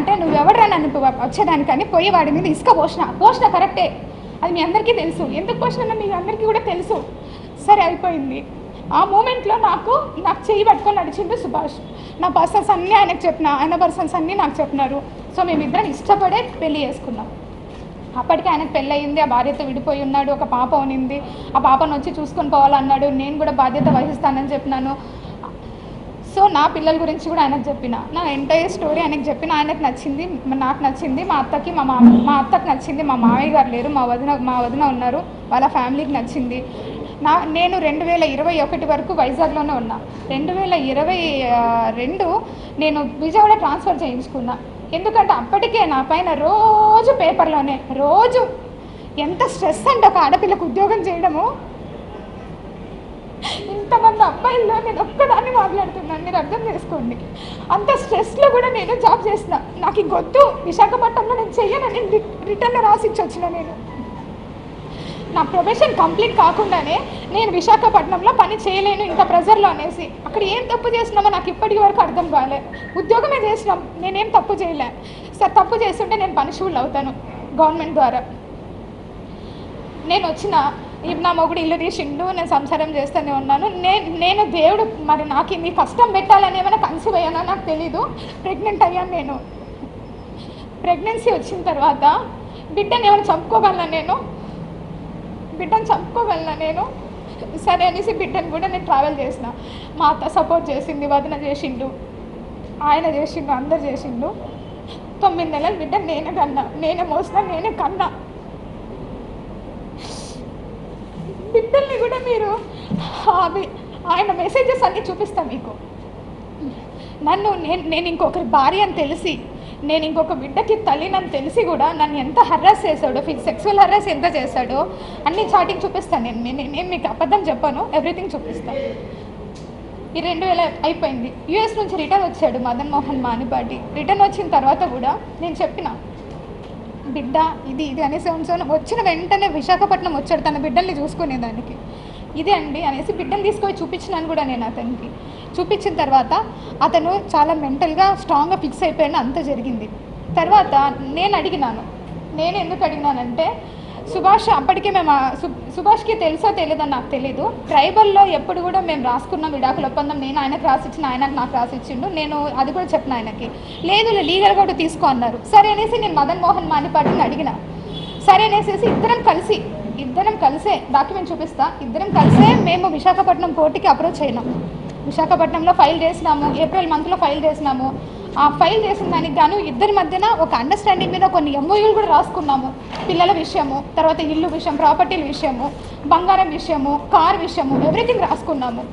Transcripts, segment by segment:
అంటే నువ్వెవడరా నన్ను వచ్చేదానికని పోయి వాడి మీద ఇసుక పోసిన కరెక్టే, అది మీ అందరికీ తెలుసు. ఎందుకు పోసినా మీ అందరికీ కూడా తెలుసు. సరే అయిపోయింది. ఆ మూమెంట్లో నాకు చెయ్యి పట్టుకొని నడిచిండు సుభాష్. నా పర్సన్స్ అన్నీ ఆయనకు చెప్పిన, ఆయన పర్సన్స్ అన్నీ నాకు చెప్పినారు. సో మేమిద్దరం ఇష్టపడే పెళ్ళి చేసుకున్నాం. అప్పటికి ఆయనకు పెళ్ళి అయింది, ఆ భార్యతో విడిపోయి ఉన్నాడు, ఒక పాప ఉనింది, ఆ పాపను వచ్చి చూసుకొని పోవాలన్నాడు. నేను కూడా బాధ్యత వహిస్తానని చెప్పినాను. సో నా పిల్లల గురించి కూడా ఆయనకు చెప్పిన, నా ఎంటైర్ స్టోరీ ఆయనకు చెప్పిన. ఆయనకు నచ్చింది, నాకు నచ్చింది, మా అత్తకి మా అత్తకు నచ్చింది, మా మామయ్య గారు లేరు, మా వదిన ఉన్నారు, వాళ్ళ ఫ్యామిలీకి నచ్చింది. నేను 2021 వరకు వైజాగ్లోనే ఉన్నా. 2022 నేను విజయవాడ ట్రాన్స్ఫర్ చేయించుకున్నా. ఎందుకంటే అప్పటికే నా పైన రోజు పేపర్లోనే రోజు ఎంత స్ట్రెస్ అంటే ఒక ఆడపిల్లకు ఉద్యోగం చేయడము. ఇంతమంది అబ్బాయిల్లో నేను ఒక్కదాన్ని మాట్లాడుతున్నాను, మీరు అర్థం చేసుకోండి. అంత స్ట్రెస్లో కూడా నేను జాబ్ చేసిన. నాకు ఇంకొద్దు, విశాఖపట్నంలో నేను చెయ్యనని రిటర్న్ రాసిచ్చి వచ్చిన. నేను నా ప్రొఫెషన్ కంప్లీట్ కాకుండానే నేను విశాఖపట్నంలో పని చేయలేను ఇంకా ప్రెజర్లో అనేసి. అక్కడ ఏం తప్పు చేసినామో నాకు ఇప్పటి వరకు అర్థం కాలే. ఉద్యోగమే చేసినాం, నేనేం తప్పు చేయలే. సార్ తప్పు చేస్తుంటే నేను పనిషబుల్ అవుతాను గవర్నమెంట్ ద్వారా. నేను వచ్చిన నా మొగుడు ఇల్లు తీసిండు, నేను సంసారం చేస్తూనే ఉన్నాను. నేను దేవుడు మరి నాకు ఇన్ని కష్టం పెట్టాలని ఏమైనా కన్సీవ్ అయ్యానో నాకు తెలీదు. ప్రెగ్నెంట్ అయ్యాను. నేను ప్రెగ్నెన్సీ వచ్చిన తర్వాత బిడ్డను ఏమైనా చంపుకోగలనా నేను? సరే అనేసి బిడ్డను కూడా నేను ట్రావెల్ చేసిన. మా అత్త సపోర్ట్ చేసింది, వదిన చేసిండు, ఆయన చేసిండు, అందరు చేసిండు. 9 నెలల బిడ్డ నేనే మోసిన, నేనే కన్నా. బిడ్డల్ని కూడా మీరు ఆయన మెసేజెస్ అన్నీ చూపిస్తాను మీకు. నేను ఇంకొకరి భార్య అని తెలిసి, నేను ఇంకొక బిడ్డకి తల్లినని తెలిసి కూడా నన్ను ఎంత హర్రాస్ చేశాడో, సెక్సువల్ హర్రాస్ ఎంత చేశాడో అన్ని చాటింగ్ చూపిస్తాను. నేను మీకు అబద్ధం చెప్పాను, ఎవ్రీథింగ్ చూపిస్తాను. ఈ 2000 అయిపోయింది. యూఎస్ నుంచి రిటర్న్ వచ్చాడు మదన్ మోహన్ మానిపాటి. రిటర్న్ వచ్చిన తర్వాత కూడా నేను చెప్పిన, బిడ్డ ఇది అనేసి వచ్చిన వెంటనే విశాఖపట్నం వచ్చాడు తన బిడ్డల్ని చూసుకునేదానికి. ఇదే అండి అనేసి బిడ్డను తీసుకొని చూపించినాను కూడా నేను అతనికి. చూపించిన తర్వాత అతను చాలా మెంటల్గా స్ట్రాంగ్గా ఫిక్స్ అయిపోయాను. అంత జరిగింది. తర్వాత నేను ఎందుకు అడిగినానంటే, సుభాష్ అప్పటికే సుభాష్కి తెలుసో తెలియదని నాకు తెలీదు. ట్రైబల్లో ఎప్పుడు కూడా మేము రాసుకున్నాం విడాకుల ఒప్పందం. నేను ఆయనకు రాసిచ్చిన, ఆయనకు నాకు రాసిచ్చిండు. నేను అది కూడా చెప్పిన ఆయనకి. లేదు లీగల్గా కూడా తీసుకో అన్నారు. సరే అనేసి నేను మదన్ మోహన్ మానిపాటిని అడిగిన. సరే అనేసి ఇద్దరం కలిసే డాక్యుమెంట్ చూపిస్తా, ఇద్దరం కలిసే మేము విశాఖపట్నం కోర్టుకి అప్రోచ్ అయినాం. విశాఖపట్నంలో ఫైల్ చేసినాము, ఏప్రిల్ మంత్లో ఫైల్ చేసినాము. ఆ ఫైల్ చేసిన దానికి గాను ఇద్దరి మధ్యన ఒక అండర్స్టాండింగ్ మీద కొన్ని ఎంఓయూలు కూడా రాసుకున్నాము. పిల్లల విషయము, తర్వాత ఇల్లు విషయం, ప్రాపర్టీల విషయము, బంగారం విషయము, కార్ విషయము, ఎవ్రీథింగ్ రాసుకున్నాము.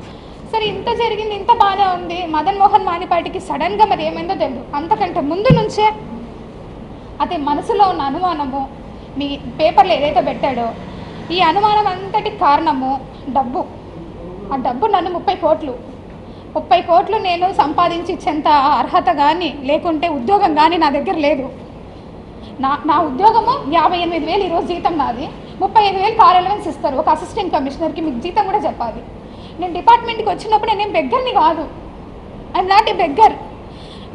సరే ఇంత జరిగింది, ఇంత బాగానే ఉంది. మదన్ మోహన్ మానిపాటికి సడన్గా మరి ఏమైందో తెలియదు. అంతకంటే ముందు నుంచే అదే మనసులో ఉన్న అనుమానము, మీ పేపర్లో ఏదైతే పెట్టాడో ఈ అనుమానం అంతటి కారణము డబ్బు. ఆ డబ్బు నన్ను 30 కోట్లు నేను సంపాదించి ఇచ్చేంత అర్హత కానీ, లేకుంటే ఉద్యోగం కానీ నా దగ్గర లేదు. నా ఉద్యోగము 58,000 ఈరోజు జీతం నాది. 35,000 కార్ అలవెన్స్ ఇస్తారు ఒక అసిస్టెంట్ కమిషనర్కి. మీకు జీతం కూడా చెప్పాలి. నేను డిపార్ట్మెంట్కి వచ్చినప్పుడు నేను బెగ్గర్ని కాదు, ఐఎమ్ నాట్ ఏ బెగ్గర్.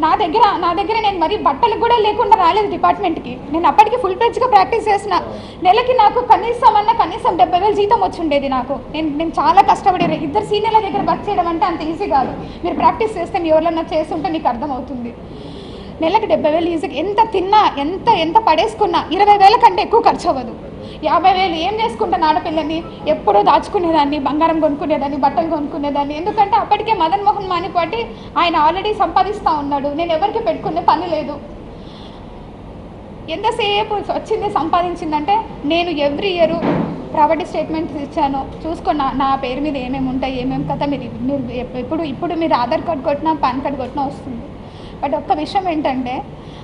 నా దగ్గర నేను మరి బట్టలు కూడా లేకుండా రాలేదు డిపార్ట్మెంట్కి. నేను అప్పటికి ఫుల్ ఫ్లెడ్జ్గా ప్రాక్టీస్ చేసిన. నెలకి నాకు కనీసం 70,000 జీతం వచ్చి ఉండేది నాకు. నేను చాలా కష్టపడి ఇద్దరు సీనియర్ల దగ్గర వర్క్ చేయడం అంటే అంత ఈజీ కాదు. మీరు ప్రాక్టీస్ చేస్తే మీ ఎవరినన్నా చేస్తుంటే మీకు అర్థమవుతుంది. నెలకు 70,000 ఈజీగా. ఎంత తిన్నా, ఎంత పడేసుకున్నా 20,000 కంటే ఎక్కువ ఖర్చు అవ్వదు. 50,000 ఏం చేసుకుంటాను ఆడపిల్లని? ఎప్పుడూ దాచుకునేదాన్ని, బంగారం కొనుక్కునేదాన్ని, బట్టలు కొనుక్కునేదాన్ని. ఎందుకంటే అప్పటికే మదన్ మోహన్ మానిపాటి ఆయన ఆల్రెడీ సంపాదిస్తూ ఉన్నాడు. నేను ఎవరికి పెట్టుకునే పని లేదు. ఎంతసేపు వచ్చింది సంపాదించిందంటే, నేను ఎవ్రీ ఇయర్ ప్రాపర్టీ స్టేట్మెంట్స్ ఇచ్చాను, చూసుకున్నా నా పేరు మీద ఏమేమి ఉంటాయి, ఏమేమి కదా. మీరు ఇప్పుడు మీరు ఆధార్ కార్డ్ కొట్టినా, పాన్ కార్డ్ కొట్టినా వస్తుంది. బట్ ఒక్క విషయం ఏంటంటే,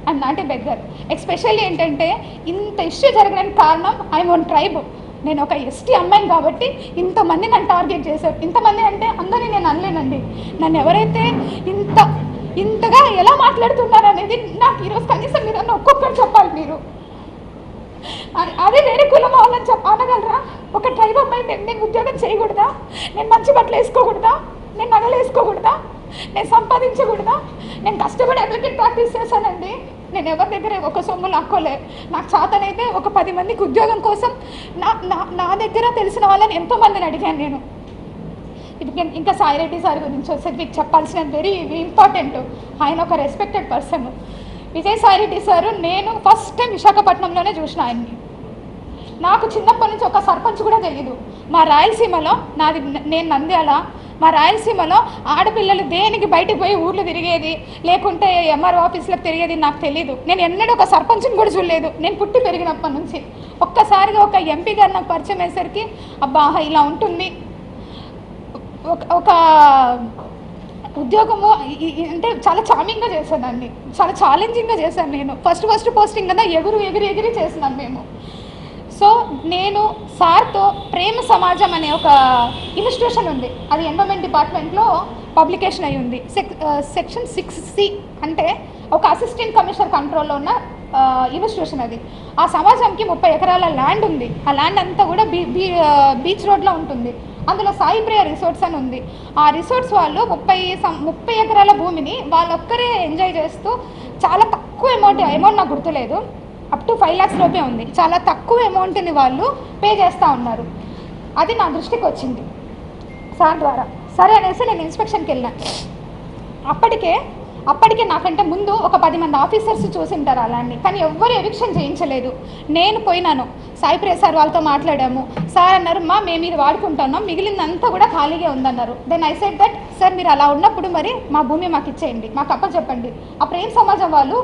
I'm not a beggar. Especially ఏంటంటే, ఇంత ఇష్యూ జరగడానికి కారణం ఐఎమ్ వన్ ట్రైబ్. నేను ఒక ఎస్టీ అమ్మాయిని కాబట్టి ఇంతమంది నన్ను టార్గెట్ చేశారు. ఇంతమంది అంటే అందరినీ నేను అనలేనండి. నన్ను ఎవరైతే ఇంతగా ఎలా మాట్లాడుతున్నారు అనేది నాకు ఈరోజు కనీసం మీరు ఒక్కొక్కరు చెప్పాలి. మీరు అదే వేరే కులం వాళ్ళని అనగలరా? ఒక ట్రైబ్ అమ్మాయి నేను ఉద్యోగం చేయకూడదా? నేను మంచి బట్టలు వేసుకోకూడదా? నేను నగలు వేసుకోకూడదా? నేను సంపాదించకూడదా? నేను కష్టపడి అడ్వకేట్ ప్రాక్టీస్ చేశానండి. నేను ఎవరి దగ్గర ఒక సొమ్ము లాక్కోలే. నాకు చేతనైతే ఒక 10 మందికి ఉద్యోగం కోసం నా దగ్గర తెలిసిన వాళ్ళని ఎంతోమందిని అడిగాను నేను. ఇప్పుడు ఇంకా సాయిరెడ్డి సార్ గురించి వస్తే మీకు చెప్పాల్సిన వెరీ ఇంపార్టెంట్. ఆయన ఒక రెస్పెక్టెడ్ పర్సన్. విజయసాయిరెడ్డి సారు నేను ఫస్ట్ టైం విశాఖపట్నంలోనే చూసిన ఆయన్ని. నాకు చిన్నప్పటి నుంచి ఒక సర్పంచ్ కూడా తెలీదు. మా రాయలసీమలో నేను నంద్యాల, మా రాయలసీమలో ఆడపిల్లలు దేనికి బయటకు పోయి ఊర్లు తిరిగేది, లేకుంటే ఎంఆర్ఓ ఆఫీసులకు తిరిగేది నాకు తెలీదు. నేను ఎన్నడూ ఒక సర్పంచ్ని కూడా చూడలేదు నేను పుట్టి పెరిగినప్పటి నుంచి. ఒక్కసారిగా ఒక ఎంపీ గారు నాకు పరిచయం అయ్యేసరికి అబ్బా ఇలా ఉంటుంది ఒక ఉద్యోగము అంటే చాలా చామింగ్గా చేశాను దాన్ని, చాలా ఛాలెంజింగ్గా చేశాను నేను. ఫస్ట్ పోస్టింగ్ కదా ఎగిరి చేసినాను మేము. సో నేను సార్తో ప్రేమ సమాజం అనే ఒక ఇన్స్టిట్యూషన్ ఉంది, అది ఎన్విరాన్మెంట్ డిపార్ట్మెంట్లో పబ్లికేషన్ అయి ఉంది. సెక్షన్ 6C అంటే ఒక అసిస్టెంట్ కమిషనర్ కంట్రోల్లో ఉన్న ఇన్స్టిట్యూషన్ అది. ఆ సమాజంకి 30 ఎకరాల ల్యాండ్ ఉంది. ఆ ల్యాండ్ అంతా కూడా బీచ్ రోడ్లో ఉంటుంది. అందులో సాయి ప్రియ రిసార్ట్స్ అని ఉంది. ఆ రిసార్ట్స్ వాళ్ళు 30 ఎకరాల భూమిని వాళ్ళొక్కరే ఎంజాయ్ చేస్తూ చాలా తక్కువ అమౌంట్ నాకు గుర్తులేదు, అప్ టు 5 lakhs లోపే ఉంది. చాలా తక్కువ అమౌంట్ని వాళ్ళు పే చేస్తూ ఉన్నారు. అది నా దృష్టికి వచ్చింది సార్ ద్వారా. సరే అనేసి నేను ఇన్స్పెక్షన్కి వెళ్ళాను. అప్పటికే నాకంటే ముందు ఒక 10 మంది ఆఫీసర్స్ చూసింటారు అలాంటి, కానీ ఎవ్వరు ఎవిక్షన్ చేయించలేదు. నేను పోయినాను, సాయి ప్రియ సార్ వాళ్ళతో మాట్లాడాము. సార్ అన్నారు మేము ఇది వాడుకుంటున్నాం, మిగిలిందంతా కూడా ఖాళీగా ఉందన్నారు. Then I said that sir మీరు అలా ఉన్నప్పుడు మరి మా భూమి మాకు ఇచ్చేయండి, మాకు అప్పచెప్పండి. ఆ ప్రేమ సమాజం వాళ్ళు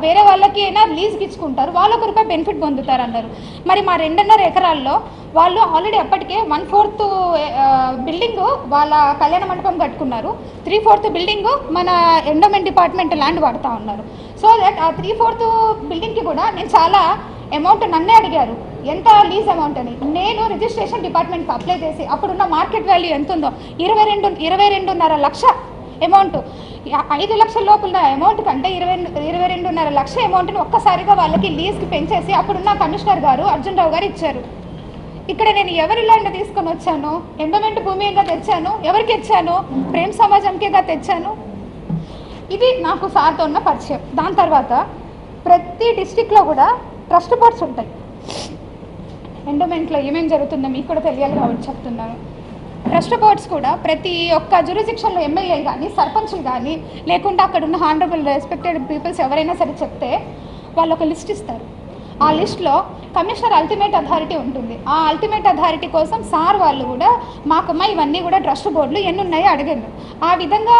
వేరే వాళ్ళకి అయినా లీజ్కి ఇచ్చుకుంటారు, వాళ్ళు ₹1 బెనిఫిట్ పొందుతారు అన్నారు. మరి మా 2.5 ఎకరాల్లో వాళ్ళు ఆల్రెడీ అప్పటికే 1/4 బిల్డింగ్ వాళ్ళ కళ్యాణ మండపం కట్టుకున్నారు, 3/4 బిల్డింగ్ మన ఎండోమెంట్ డిపార్ట్మెంట్ ల్యాండ్ వాడుతూ ఉన్నారు. సో దట్ ఆ 3/4 బిల్డింగ్కి కూడా నేను చాలా అమౌంట్ నన్నే అడిగారు ఎంత లీజ్ అమౌంట్ అని. నేను రిజిస్ట్రేషన్ డిపార్ట్మెంట్కి అప్లై చేసి అప్పుడున్న మార్కెట్ వాల్యూ ఎంత ఉందో 22.5 లక్ష అమౌంట్, 5 లక్షల లోపల అమౌంట్ కంటే 22.5 లక్ష అమౌంట్ని ఒక్కసారిగా వాళ్ళకి లీజ్కి పెంచేసి అప్పుడున్న కమిషనర్ గారు అర్జున్ రావు గారు ఇచ్చారు. ఇక్కడ నేను ఎవరి ల్యాండ్ తీసుకొని వచ్చాను? ఎండోమెంట్ భూమిగా తెచ్చాను. ఎవరికి ఇచ్చాను? ప్రేమ సమాజంకేగా తెచ్చాను. ఇది నాకు సార్తో ఉన్న పరిచయం. దాని తర్వాత ప్రతి డిస్టిక్లో కూడా ట్రస్ట్ బోర్డ్స్ ఉంటాయి. ఎండోమెంట్లో ఏమేమి జరుగుతుందో మీకు కూడా తెలియాలి కాబట్టి చెప్తున్నాను. ట్రస్ట్ బోర్డ్స్ కూడా ప్రతి ఒక్క జ్యూరిస్డిక్షన్లో ఎమ్మెల్యేలు కానీ సర్పంచులు కానీ లేకుంటే అక్కడ ఉన్న హానరబుల్ రెస్పెక్టెడ్ పీపుల్స్ ఎవరైనా సరే చెప్తే వాళ్ళు ఒక లిస్ట్ ఇస్తారు. ఆ లిస్ట్లో కమిషనర్ అల్టిమేట్ అథారిటీ ఉంటుంది. ఆ అల్టిమేట్ అథారిటీ కోసం సార్ వాళ్ళు కూడా మాకమ్మ ఇవన్నీ కూడా ట్రస్ట్ బోర్డులు ఎన్ని ఉన్నాయో అడిగాను. ఆ విధంగా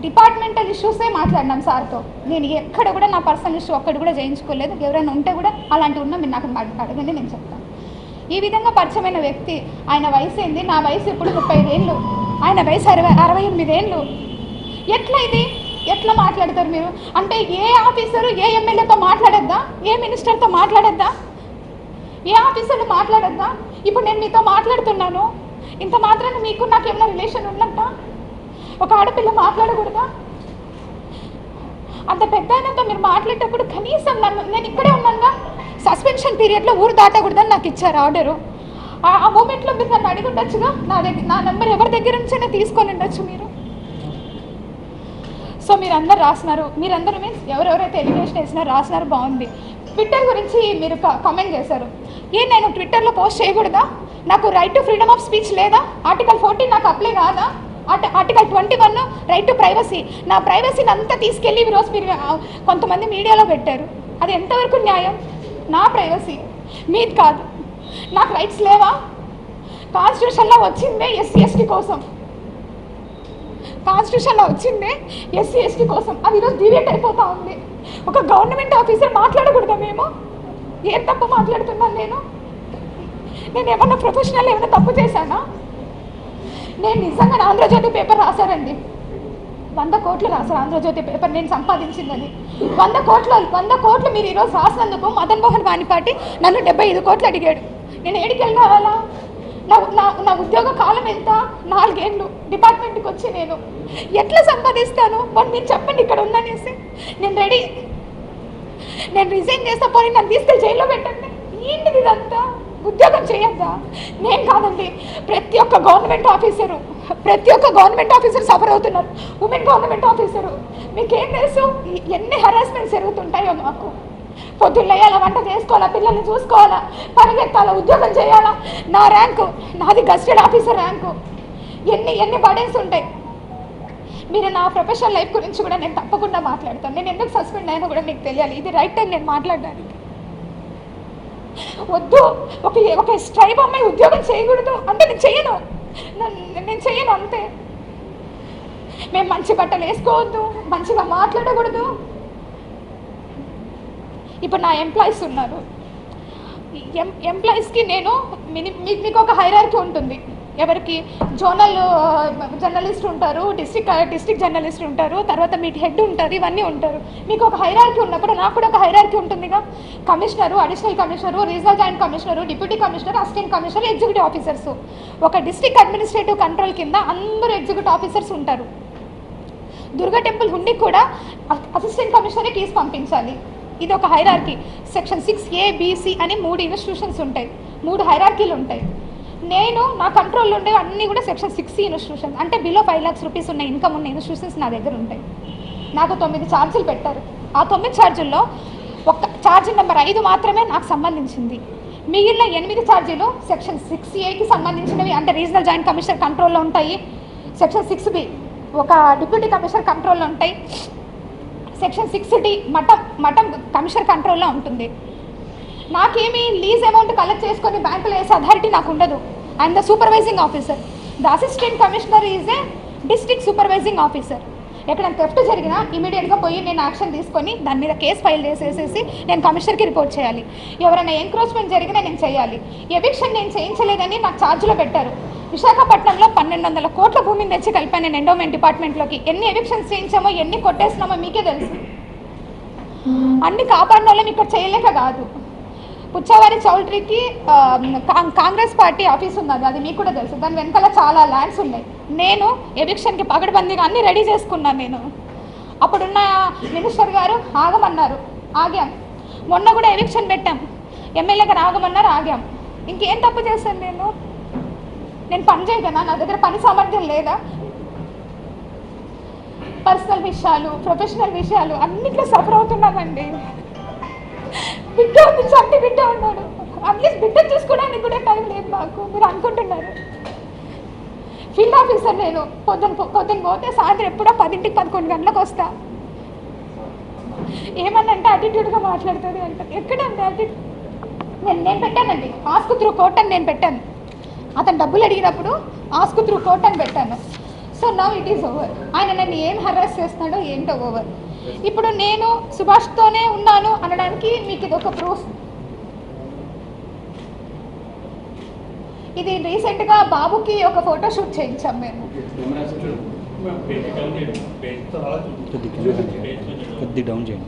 డిపార్ట్మెంటల్ ఇష్యూసే మాట్లాడినాం సార్తో. నేను ఎక్కడ కూడా నా పర్సనల్ ఇష్యూ ఒక్కటి కూడా చేయించుకోలేదు. ఎవరైనా ఉంటే కూడా అలాంటివి ఉన్నా మీరు నాకు అడగండి, నేను చెప్తాను. ఈ విధంగా పరిచయమైన వ్యక్తి, ఆయన వయసు ఏంది? నా వయసు ఇప్పుడు 35 ఏళ్ళు, ఆయన వయసు 68 ఏళ్ళు. ఎట్లా మాట్లాడతారు మీరు? అంటే ఏ ఆఫీసరు ఏ ఎమ్మెల్యేతో మాట్లాడద్దా? ఏ మినిస్టర్తో మాట్లాడద్దా? ఏ ఆఫీసర్లు మాట్లాడద్దా? ఇప్పుడు నేను మీతో మాట్లాడుతున్నాను, ఇంత మాత్రాన మీకు నాకు ఏమైనా రిలేషన్ ఉన్నట్ట? ఒక ఆడపిల్ల మాట్లాడకూడదా? అంత పెద్ద ఆయనతో మీరు మాట్లాడేటప్పుడు కనీసం నేను ఇక్కడే ఉన్నానుగా, సస్పెన్షన్ పీరియడ్లో ఊరు దాటకూడదని నాకు ఇచ్చారు ఆర్డరు. ఆ మూమెంట్లో మీరు నన్ను అడిగి ఉండొచ్చుగా, నా నెంబర్ ఎవరి దగ్గర నుంచైనా తీసుకొని ఉండొచ్చు మీరు. సో మీరందరూ రాసినారు, మీరందరూ మీన్స్ ఎవరెవరైతే ఎలిగేషన్ వేసినారో రాసినారు, బాగుంది. ట్విట్టర్ గురించి మీరు కామెంట్ చేశారు. నేను ట్విట్టర్లో పోస్ట్ చేయకూడదా? నాకు right to freedom of speech లేదా? ఆర్టికల్ 14 నాకు అప్లై కాదా? Article 21 right to privacy. నా ప్రైవసీని అంతా తీసుకెళ్ళి ఈరోజు మీరు కొంతమంది మీడియాలో పెట్టారు. అది ఎంతవరకు న్యాయం? నా ప్రైవసీ, మీది కాదు. నాకు రైట్స్ లేవా? కాన్స్టిట్యూషన్లో వచ్చిందే SC/ST కోసం, కాన్స్టిట్యూషన్లో వచ్చిందే SC/ST కోసం. అది ఈరోజు డివేట్ అయిపోతూ ఉంది. ఒక గవర్నమెంట్ ఆఫీసర్ మాట్లాడకూడదా? మేము ఏం తప్పు మాట్లాడుతున్నాను? నేను ఏమన్నా ప్రొఫెషనల్ ఏమైనా తప్పు చేశానా? నేను నిజంగా ఆంధ్రజ్యోతి పేపర్ రాశారండి, 100 కోట్లు రాశారు ఆంధ్రజ్యోతి పేపర్ నేను సంపాదించిందని. 100 కోట్లు మీరు ఈరోజు రాసినందుకు మదన్ మోహన్ వాణిపాటి నన్ను 75 కోట్లు అడిగాడు. నేను ఏడికి వెళ్ళి కావాలా? నా ఉద్యోగ కాలం ఎంత? 4 ఏళ్ళు డిపార్ట్మెంట్కి వచ్చి నేను ఎట్లా సంపాదిస్తాను? మీరు చెప్పండి ఇక్కడ ఉందనేసి. నేను రెడీ, నేను రిజైన్ చేస్తా, పోనీ నన్ను తీసుకెళ్ళి జైల్లో పెట్టండి. ఏంటిది ఇదంతా? ఉద్యోగం చేయొద్దా? నేను కాదండి, ప్రతి ఒక్క గవర్నమెంట్ ఆఫీసరు ప్రతి ఒక్క గవర్నమెంట్ ఆఫీసర్ సఫర్ అవుతున్నారు. ఉమెన్ గవర్నమెంట్ ఆఫీసరు మీకేం తెలుసు ఎన్ని హరాస్మెంట్స్ జరుగుతుంటాయో మాకు. పొద్దున్న లేయాలా, వంట చేసుకోవాలా, పిల్లల్ని చూసుకోవాలా, పరిగెత్తాలా, ఉద్యోగం చేయాలా. నా ర్యాంకు, నాది గస్టెడ్ ఆఫీసర్ ర్యాంకు. ఎన్ని బర్డెన్స్ ఉంటాయి. మీరు నా ప్రొఫెషనల్ లైఫ్ గురించి కూడా నేను తప్పకుండా మాట్లాడతాను. నేను ఎందుకు సస్పెండ్ అయినా కూడా మీకు తెలియాలి. ఇది రైట్ టైం నేను మాట్లాడడానికి. వద్దు, ఒక స్ట్రైబ్ అమ్మాయి ఉద్యోగం చేయకూడదు అంటే నేను చెయ్యను అంతే. మేము మంచి బట్టలు వేసుకోవద్దు, మంచిగా మాట్లాడకూడదు. ఇప్పుడు నా ఎంప్లాయీస్ ఉన్నారు. ఎంప్లాయీస్కి నేను మీకు ఒక హైరార్కీ ఉంటుంది. ఎవరికి జోనల్ జర్నలిస్ట్ ఉంటారు, డిస్ట్రిక్ట్ జర్నలిస్ట్ ఉంటారు, తర్వాత మీ హెడ్ ఉంటారు, ఇవన్నీ ఉంటారు. మీకు ఒక హైరార్కీ ఉన్నప్పుడు నాకు కూడా ఒక హైరార్కీ ఉంటుందిగా. Commissioner, additional commissioner, regional joint commissioner, deputy commissioner, assistant commissioner, executive officers. ఒక డిస్ట్రిక్ట్ అడ్మినిస్ట్రేటివ్ కంట్రోల్ కింద అందరూ ఎగ్జిక్యూటివ్ ఆఫీసర్స్ ఉంటారు. దుర్గా టెంపుల్ హుండీకి కూడా అసిస్టెంట్ కమిషనరే కీస్ పంపించాలి. ఇది ఒక hierarchy. Section 6A, B, C అని 3 ఇన్స్టిట్యూషన్స్ ఉంటాయి, 3 హైరార్కీలు ఉంటాయి. నేను నా కంట్రోల్లో ఉండే అన్నీ కూడా సెక్షన్ 6C ఇన్స్టిట్యూషన్స్, అంటే బిలో 5 lakhs రూపీస్ ఉన్న ఇన్కమ్ ఉన్న ఇన్స్టిట్యూషన్స్ నా దగ్గర ఉంటాయి. నాకు 9 ఛార్జీలు పెట్టారు. ఆ 9 ఛార్జీల్లో ఒక ఛార్జీ నెంబర్ 5 మాత్రమే నాకు సంబంధించింది. మిగిలిన 8 ఛార్జీలు సెక్షన్ 6Aకి సంబంధించినవి, అంటే రీజనల్ జాయింట్ కమిషనర్ కంట్రోల్లో ఉంటాయి. సెక్షన్ 6B ఒక డిప్యూటీ కమిషనర్ కంట్రోల్లో ఉంటాయి. సెక్షన్ 6D మఠం కమిషనర్ కంట్రోల్లో ఉంటుంది. నాకేమీ లీజ్ అమౌంట్ కలెక్ట్ చేసుకొని బ్యాంకులో వేసే అథారిటీ నాకు ఉండదు. I'm the supervising officer. The assistant commissioner is a district supervising officer. ఎక్కడైనా థెఫ్ట్ జరిగినా ఇమీడియట్గా పోయి నేను యాక్షన్ తీసుకొని దాని మీద కేసు ఫైల్ చేసేసి నేను కమిషనర్కి రిపోర్ట్ చేయాలి. ఎవరైనా ఎంక్రోచ్మెంట్ జరిగినా నేను చేయాలి. ఎవిక్షన్ నేను చేయించలేదని నాకు ఛార్జ్లో పెట్టారు. విశాఖపట్నంలో 1200 కోట్ల భూమిని తెచ్చి కలిపాను నేను ఎండోమెంట్ డిపార్ట్మెంట్లోకి. ఎన్ని ఎవిక్షన్స్ చేయించామో, ఎన్ని కొట్టేసినామో మీకే తెలుసు. అన్ని కాపాడిన వాళ్ళం ఇక్కడ చేయలేక కాదు. పుచ్చవారి చౌల్ట్రీకి కాంగ్రెస్ పార్టీ ఆఫీస్ ఉన్నది, అది మీకు కూడా తెలుసు. దాని వెనకాల చాలా ల్యాండ్స్ ఉన్నాయి. నేను ఎవిక్షన్కి పగడబందీగా అన్నీ రెడీ చేసుకున్నాను. నేను అప్పుడున్న మినిస్టర్ గారు ఆగమన్నారు, ఆగాం. మొన్న కూడా ఎవిక్షన్ పెట్టాం, ఎమ్మెల్యే గారు ఆగమన్నారు, ఆగాం. ఇంకేం తప్పు చేశాను నేను పని చేయగలనా? నా దగ్గర పని సామర్థ్యం లేదా? పర్సనల్ విషయాలు, ప్రొఫెషనల్ విషయాలు అన్నిట్లో సఫర్ అవుతున్నానండి. బిడ్డ ఉంది, చంటి బిడ్డ ఉన్నాడు. అట్లీస్ట్ బిడ్డ చూసుకోవడానికి కూడా టైం లేదు నాకు. మీరు అనుకుంటున్నారు ఫీల్డ్ ఆఫీసర్ నేను. పొద్దున్న పోతే సాయంత్రం ఎప్పుడో 10ంటికి 11 గంటలకు వస్తా. ఏమన్నంటే అటిట్యూడ్గా మాట్లాడుతుంది అంటారు. ఎక్కడండి అటిట్యూడ్? నేను పెట్టానండి ఆస్క్ త్రూ కోర్ట్ అని నేను పెట్టాను. అతను డబ్బులు అడిగినప్పుడు ఆస్క్ త్రూ కోర్ట్ అని పెట్టాను. So now it is over. ఆయన నన్ను ఏం హరాస్ చేస్తున్నాడో ఏంటో ఓవర్. ఇప్పుడు నేను సుభాష్తోనే ఉన్నాను అనడానికి మీకు ఇది ఒక ప్రూఫ్. ఇది రీసెంట్గా బాబుకి ఒక ఫోటోషూట్ చేయించాం మేము. కొద్ది డౌన్ చేయండి.